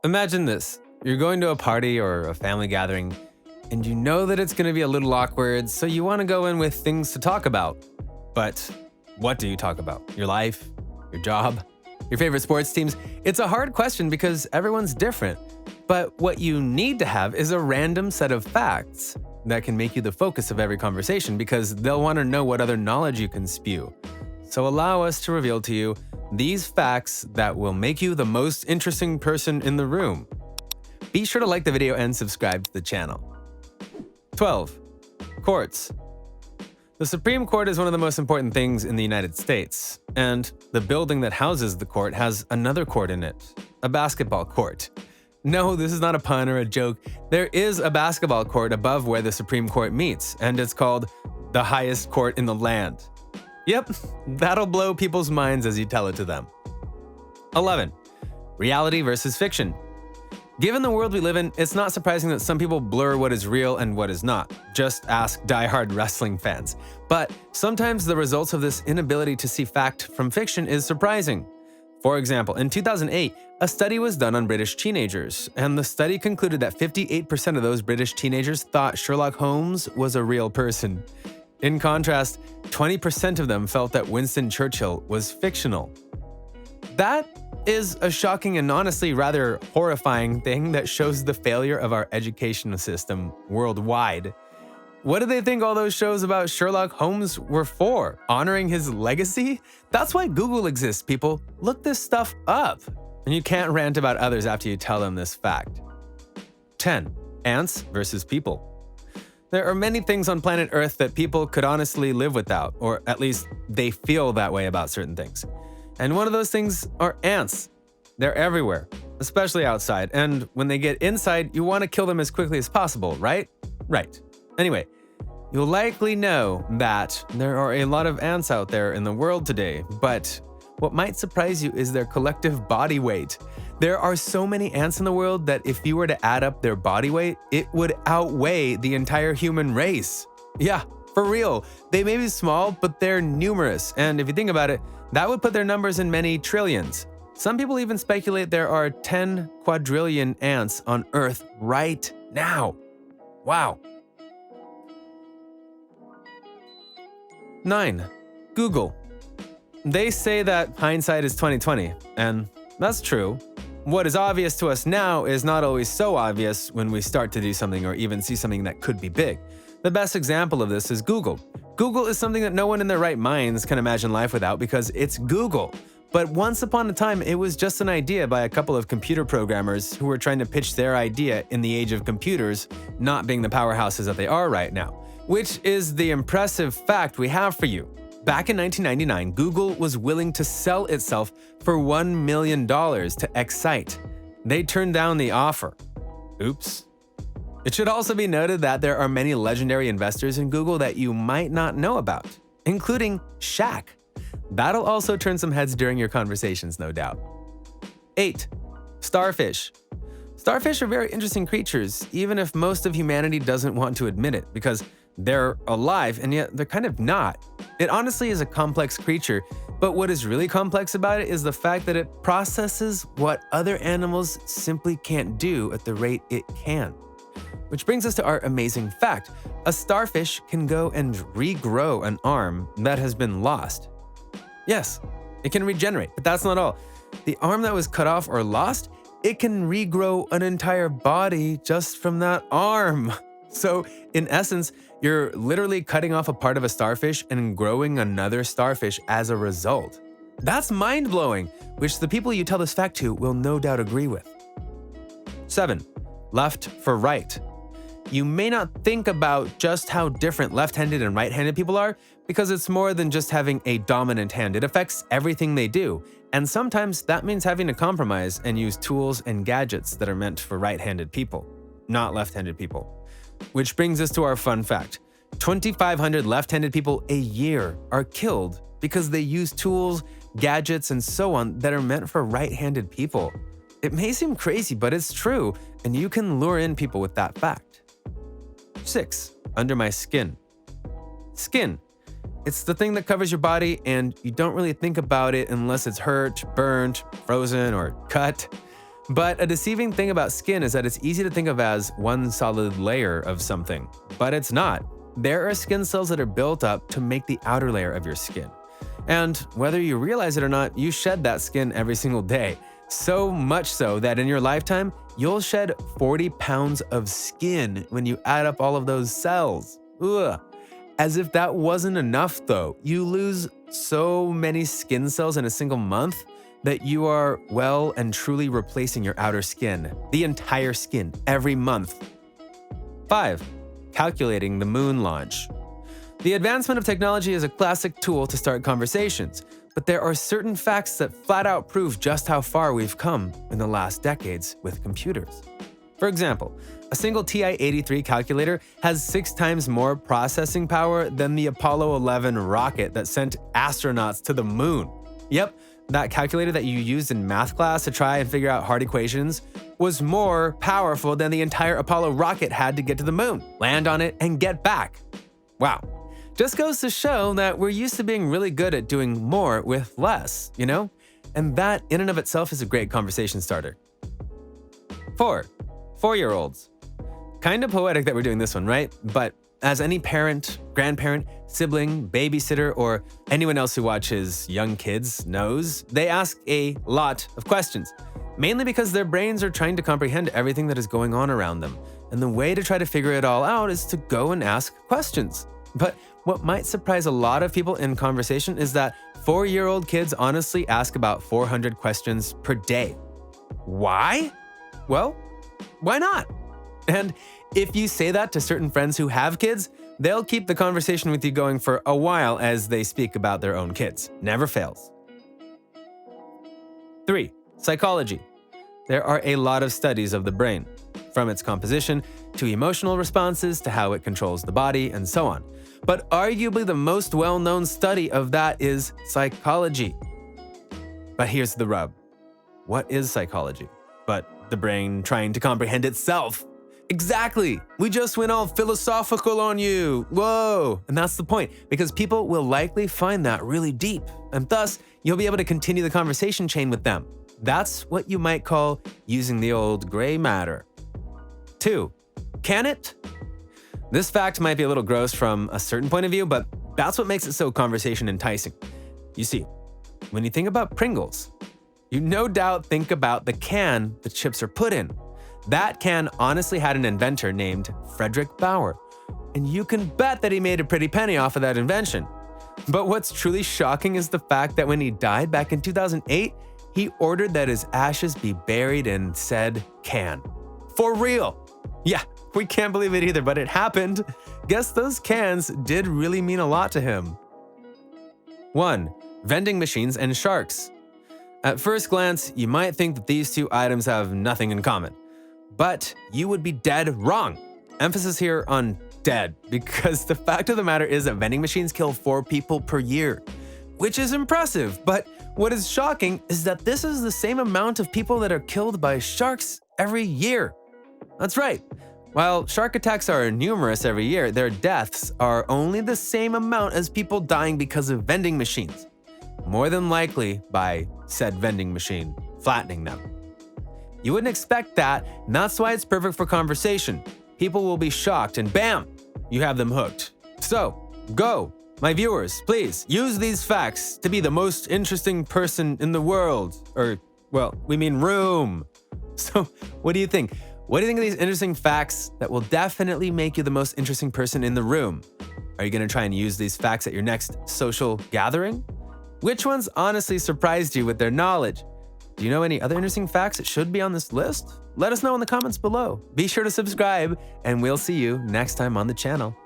Imagine this. You're going to a party or a family gathering, and you know that it's going to be a little awkward, so you want to go in with things to talk about. But what do you talk about? Your life? Your job? Your favorite sports teams? It's a hard question because everyone's different. But what you need to have is a random set of facts that can make you the focus of every conversation because they'll want to know what other knowledge you can spew. So allow us to reveal to you these facts that will make you the most interesting person in the room. Be sure to like the video and subscribe to the channel. 12. Courts. The Supreme Court is one of the most important things in the United States, and the building that houses the court has another court in it, a basketball court. No, this is not a pun or a joke. There is a basketball court above where the Supreme Court meets, and it's called the highest court in the land. Yep, that'll blow people's minds as you tell it to them. 11. Reality versus fiction. Given the world we live in, it's not surprising that some people blur what is real and what is not. Just ask die-hard wrestling fans. But sometimes the results of this inability to see fact from fiction is surprising. For example, in 2008, a study was done on British teenagers, and the study concluded that 58% of those British teenagers thought Sherlock Holmes was a real person. In contrast, 20% of them felt that Winston Churchill was fictional. That is a shocking and honestly rather horrifying thing that shows the failure of our educational system worldwide. What do they think all those shows about Sherlock Holmes were for? Honoring his legacy? That's why Google exists, people. Look this stuff up. And you can't rant about others after you tell them this fact. 10. Ants versus people. There are many things on planet Earth that people could honestly live without, or at least they feel that way about certain things. And one of those things are ants. They're everywhere, especially outside, and when they get inside, you want to kill them as quickly as possible, right? Right. Anyway, you'll likely know that there are a lot of ants out there in the world today, but what might surprise you is their collective body weight. There are so many ants in the world that if you were to add up their body weight, it would outweigh the entire human race. Yeah, for real. They may be small, but they're numerous, and if you think about it, that would put their numbers in many trillions. Some people even speculate there are 10 quadrillion ants on Earth right now. Wow. 9. Google. They say that hindsight is 20/20, and that's true. What is obvious to us now is not always so obvious when we start to do something or even see something that could be big. The best example of this is Google. Google is something that no one in their right minds can imagine life without because it's Google. But once upon a time, it was just an idea by a couple of computer programmers who were trying to pitch their idea in the age of computers not being the powerhouses that they are right now, which is the impressive fact we have for you. Back in 1999, Google was willing to sell itself for $1 million to Excite. They turned down the offer. Oops. It should also be noted that there are many legendary investors in Google that you might not know about, including Shaq. That'll also turn some heads during your conversations, no doubt. 8. Starfish. Starfish are very interesting creatures, even if most of humanity doesn't want to admit it, because they're alive and yet they're kind of not. It honestly is a complex creature, but what is really complex about it is the fact that it processes what other animals simply can't do at the rate it can. Which brings us to our amazing fact. A starfish can go and regrow an arm that has been lost. Yes, it can regenerate, but that's not all. The arm that was cut off or lost, it can regrow an entire body just from that arm. So, in essence, you're literally cutting off a part of a starfish and growing another starfish as a result. That's mind-blowing, which the people you tell this fact to will no doubt agree with. 7. Left for right. You may not think about just how different left-handed and right-handed people are because it's more than just having a dominant hand. It affects everything they do, and sometimes that means having to compromise and use tools and gadgets that are meant for right-handed people, not left-handed people. Which brings us to our fun fact. 2,500 left-handed people a year are killed because they use tools, gadgets, and so on that are meant for right-handed people. It may seem crazy, but it's true, and you can lure in people with that fact. 6. Under my skin. Skin. It's the thing that covers your body, and you don't really think about it unless it's hurt, burnt, frozen, or cut. But a deceiving thing about skin is that it's easy to think of as one solid layer of something, but it's not. There are skin cells that are built up to make the outer layer of your skin. And whether you realize it or not, you shed that skin every single day. So much so that in your lifetime, you'll shed 40 pounds of skin when you add up all of those cells. Ugh. As if that wasn't enough though, you lose so many skin cells in a single month that you are well and truly replacing your outer skin, the entire skin, every month. 5. Calculating the moon launch. The advancement of technology is a classic tool to start conversations, but there are certain facts that flat out prove just how far we've come in the last decades with computers. For example, a single TI-83 calculator has 6 times more processing power than the Apollo 11 rocket that sent astronauts to the moon. Yep, that calculator that you used in math class to try and figure out hard equations was more powerful than the entire Apollo rocket had to get to the moon, land on it, and get back. Wow. Just goes to show that we're used to being really good at doing more with less, you know? And that in and of itself is a great conversation starter. 4. 4-year-olds. Kind of poetic that we're doing this one, right? But as any parent, grandparent, sibling, babysitter, or anyone else who watches young kids knows, they ask a lot of questions, mainly because their brains are trying to comprehend everything that is going on around them. And the way to try to figure it all out is to go and ask questions. But what might surprise a lot of people in conversation is that 4-year-old kids honestly ask about 400 questions per day. Why? Well, why not? And if you say that to certain friends who have kids, they'll keep the conversation with you going for a while as they speak about their own kids. Never fails. 3. Psychology. There are a lot of studies of the brain, from its composition to emotional responses to how it controls the body and so on. But arguably the most well-known study of that is psychology. But here's the rub. What is psychology? But the brain trying to comprehend itself. Exactly. We just went all philosophical on you. Whoa. And that's the point, because people will likely find that really deep, and thus you'll be able to continue the conversation chain with them. That's what you might call using the old gray matter. 2. Can it? This fact might be a little gross from a certain point of view, but that's what makes it so conversation enticing. You see, when you think about Pringles, you no doubt think about the can the chips are put in. That can honestly had an inventor named Frederick Bauer, and you can bet that he made a pretty penny off of that invention. But what's truly shocking is the fact that when he died back in 2008, he ordered that his ashes be buried in said can. For real. Yeah, we can't believe it either, but it happened. Guess those cans did really mean a lot to him. 1. Vending machines and sharks. At first glance, you might think that these two items have nothing in common. But you would be dead wrong. Emphasis here on dead, because the fact of the matter is that vending machines kill 4 people per year, which is impressive. But what is shocking is that this is the same amount of people that are killed by sharks every year. That's right. While shark attacks are numerous every year, their deaths are only the same amount as people dying because of vending machines. More than likely by said vending machine flattening them. You wouldn't expect that, and that's why it's perfect for conversation. People will be shocked and bam, you have them hooked. So, go. My viewers, please use these facts to be the most interesting person in the world. Or, well, we mean room. So, what do you think? What do you think of these interesting facts that will definitely make you the most interesting person in the room? Are you going to try and use these facts at your next social gathering? Which ones honestly surprised you with their knowledge? Do you know any other interesting facts that should be on this list? Let us know in the comments below. Be sure to subscribe, and we'll see you next time on the channel.